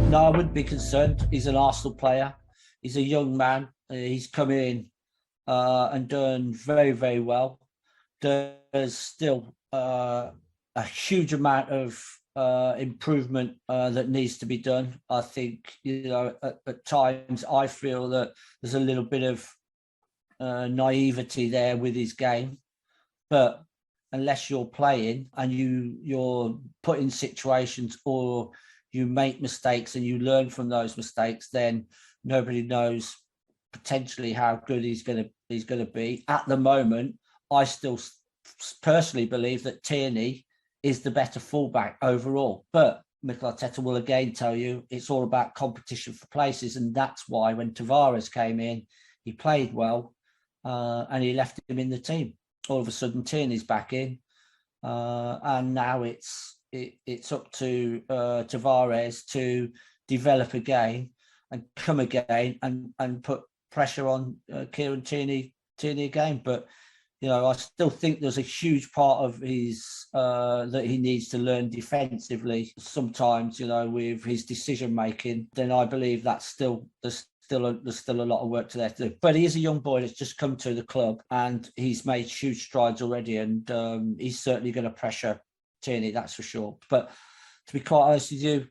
No, I wouldn't be concerned. He's an Arsenal player. He's a young man. He's come in and done very, very well. There's still a huge amount of improvement that needs to be done. I think, at times I feel that there's a little bit of naivety there with his game. But unless you're playing and you're put in situations or you make mistakes and you learn from those mistakes, then nobody knows potentially how good he's going to be. At the moment, I still personally believe that Tierney is the better fullback overall. But Mikel Arteta will again tell you it's all about competition for places, and that's why when Tavares came in, he played well and he left him in the team. All of a sudden, Tierney's back in, and now it's up to Tavares to develop again and come again and put pressure on Kieran Tierney again. But I still think there's a huge part of his that he needs to learn defensively. Sometimes, with his decision making, then I believe that's there's still a lot of work there to do. But he is a young boy that's just come to the club and he's made huge strides already, and he's certainly going to pressure Tierney, that's for sure. But to be quite honest with you,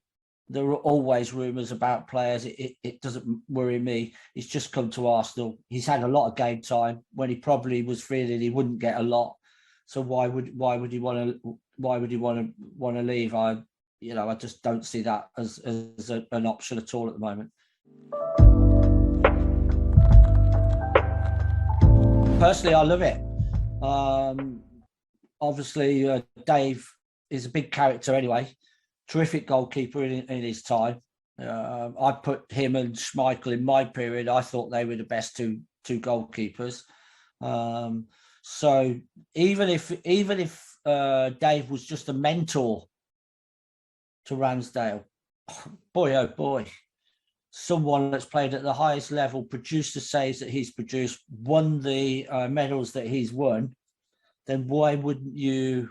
there are always rumours about players. It doesn't worry me. He's just come to Arsenal. He's had a lot of game time when he probably was feeling he wouldn't get a lot. So why would he want to leave? I just don't see that as an option at all at the moment. Personally, I love it. Obviously, Dave is a big character anyway. Terrific goalkeeper in his time. I put him and Schmeichel in my period. I thought they were the best two goalkeepers. So even if Dave was just a mentor to Ramsdale, boy oh boy, someone that's played at the highest level, produced the saves that he's produced, won the medals that he's won, then why wouldn't you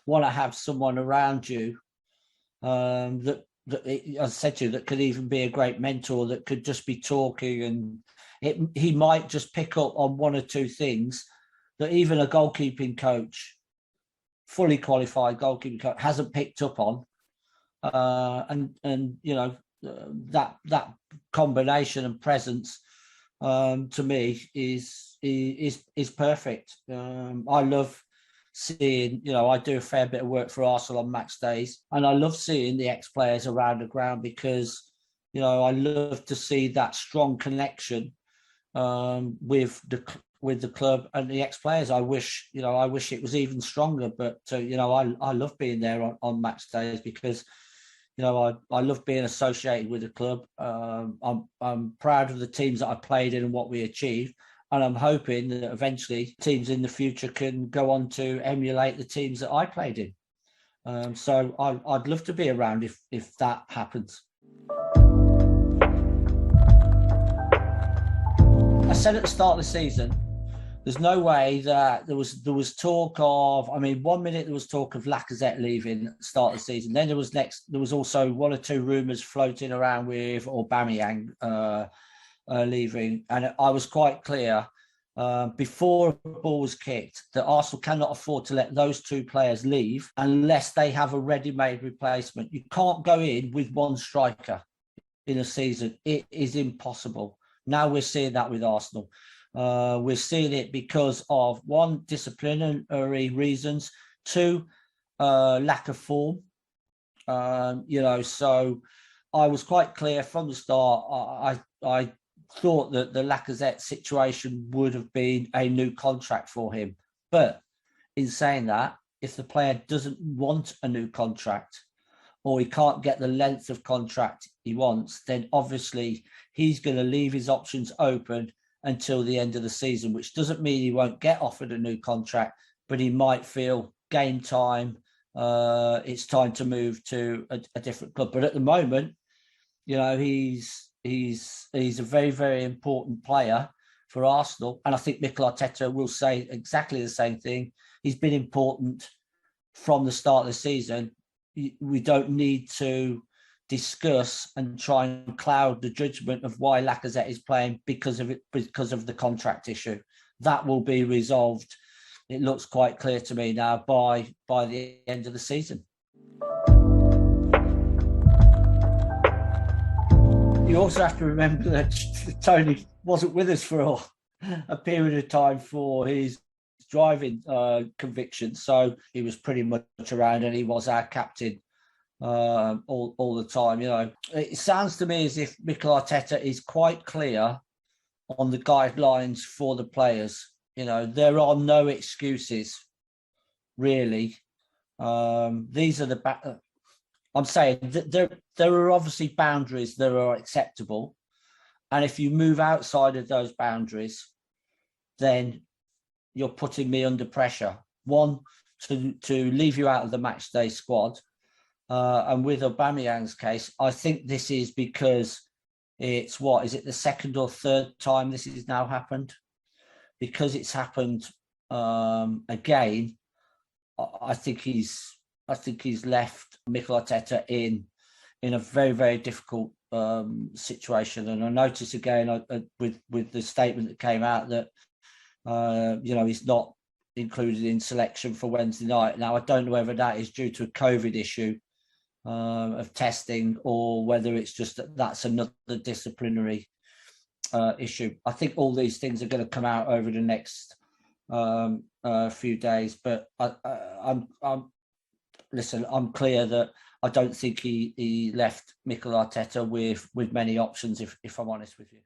want to have someone around you that as I said to you, that could even be a great mentor, that could just be talking, and he might just pick up on one or two things that even a goalkeeping coach, fully qualified goalkeeping coach, hasn't picked up on, and that combination and presence to me is perfect. I love seeing, I do a fair bit of work for Arsenal on match days, and I love seeing the ex-players around the ground because, I love to see that strong connection with the club and the ex-players. I wish it was even stronger, but I love being there on match days because, I love being associated with the club. I'm proud of the teams that I played in and what we achieved. And I'm hoping that eventually teams in the future can go on to emulate the teams that I played in. So I'd love to be around if that happens. I said at the start of the season, there's no way that there was talk of, 1 minute there was talk of Lacazette leaving at the start of the season. Then there was also one or two rumours floating around with Aubameyang leaving. And I was quite clear before the ball was kicked that Arsenal cannot afford to let those two players leave unless they have a ready-made replacement. You can't go in with one striker in a season. It is impossible. Now we're seeing that with Arsenal. We're seeing it because of, one, disciplinary reasons, two, lack of form. So I was quite clear from the start. I thought that the Lacazette situation would have been a new contract for him. But in saying that, if the player doesn't want a new contract or he can't get the length of contract he wants, then obviously he's going to leave his options open until the end of the season, which doesn't mean he won't get offered a new contract, but he might feel game time, it's time to move to a different club. But at the moment, he's a very, very important player for Arsenal. And I think Mikel Arteta will say exactly the same thing. He's been important from the start of the season. We don't need to discuss and try and cloud the judgment of why Lacazette is playing because of it, because of the contract issue. That will be resolved. It looks quite clear to me now by the end of the season. You also have to remember that Tony wasn't with us for a period of time for his driving conviction, so he was pretty much around, and he was our captain all the time. You know, it sounds to me as if Mikel Arteta is quite clear on the guidelines for the players. You know, there are no excuses, really. These are the. I'm saying that there are obviously boundaries that are acceptable, and if you move outside of those boundaries, then you're putting me under pressure. One, to leave you out of the match day squad. And with Aubameyang's case, I think this is because it's the second or third time this has now happened? Because it's happened again, I think he's left Mikel Arteta in a very, very difficult situation. And I notice again with the statement that came out that he's not included in selection for Wednesday night. Now, I don't know whether that is due to a COVID issue of testing, or whether it's just that's another disciplinary issue. I think all these things are going to come out over the next few days. But I'm clear that I don't think he left Mikel Arteta with many options, if I'm honest with you.